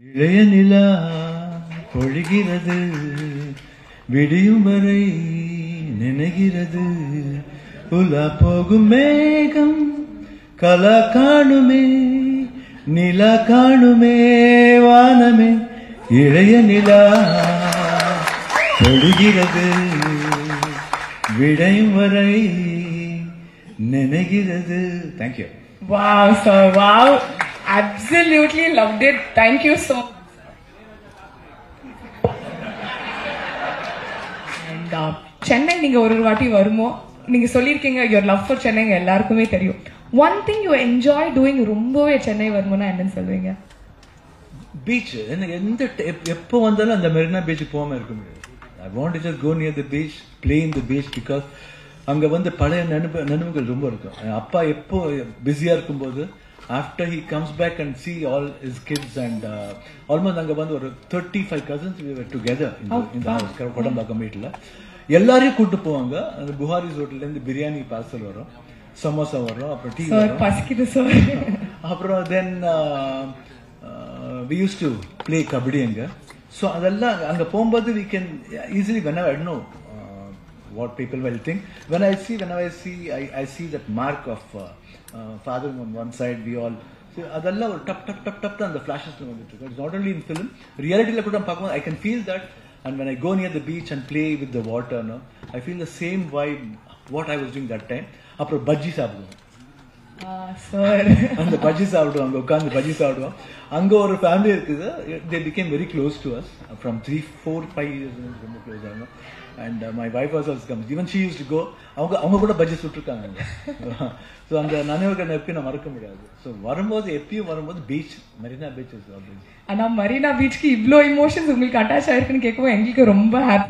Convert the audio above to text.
இளைய நிலா பொழிகிறது, விடியும் வரை நினைகிறது. உலா போகும் மேகம் கலா காணுமே, நிலா காணுமே வானமே. இளைய நிலா பொழிகிறது, விடையும் வரை நினைகிறது. Thank you. Wow, sir. Wow. Absolutely loved it. Thank you so much. And Chennai நீங்க ஒரு வாட்டி வருமோ, நீங்க சொல்லிருக்கீங்க your love for Chennai எல்லாருக்குமே தெரியும். One thing you enjoy doing ரொம்பவே சென்னை வருமோனா என்னன்னு சொல்வீங்க? பீச். எனக்கு எந்த எப்போ வந்தாலும் அந்த மெரினா பீச் போகாம இருக்க முடியாது. I want to just go near the beach, play in the beach because அங்க வந்து பழைய நினைவுகள் ரொம்ப இருக்கும். அப்பா எப்போ பிஸியா இருக்கும்போது after he comes back and see all his kids and almost அங்க வந்து ஒரு 35 cousins we were together in the house Kodambakkam வீட்டுல. எல்லாரையும் கூட்டு போவாங்க. அந்த புகாரிஸ் ஹோட்டல்ல இருந்து பிரியாணி பார்சல் வரும், சமோசா வரும், அப்புறம் டீ வரும். பசிக்குது சார். அப்புறம் then we used to play kabaddi அங்க. So அதெல்லாம் அங்க போகும்போது we can easily whenever I don't know what people will think. Whenever I see that mark of father on one side, we all adalla or tap and the flashes வந்துட்டு இருக்கு. It's not only in film, reality la kuda paakkum I can feel that. And when I go near the beach and play with the water, no, I feel the same vibe what I was doing that time. அப்புறம் பஜ்ஜி சாப்பிடுவோம் sir. அந்த பஜ்ஜி சாப்பிடுவோம், அங்க உட்கார்ந்து பஜ்ஜி சாப்பிடுவோம். அங்க ஒரு family இருக்குது, they became very close to us from 3, 4, 5 years ரொம்ப க்ளோஸ் ஆகும். And my wife also comes, even she used to go, அவங்க கூட பஜ்ஜி சுட்டுருக்காங்க. ஸோ அந்த நினைவுகள் எப்பயும் நான் மறக்க முடியாது. ஸோ வரும்போது எப்பயும் வரும்போது பீச், மெரினா பீச். ஆனா மரீனா பீச்சுக்கு இவ்ளோ இமோஷன்ஸ் உங்களுக்கு அட்டாச் ஆயிருக்குன்னு கேட்கவும் எங்களுக்கு ரொம்ப ஹாப்பி.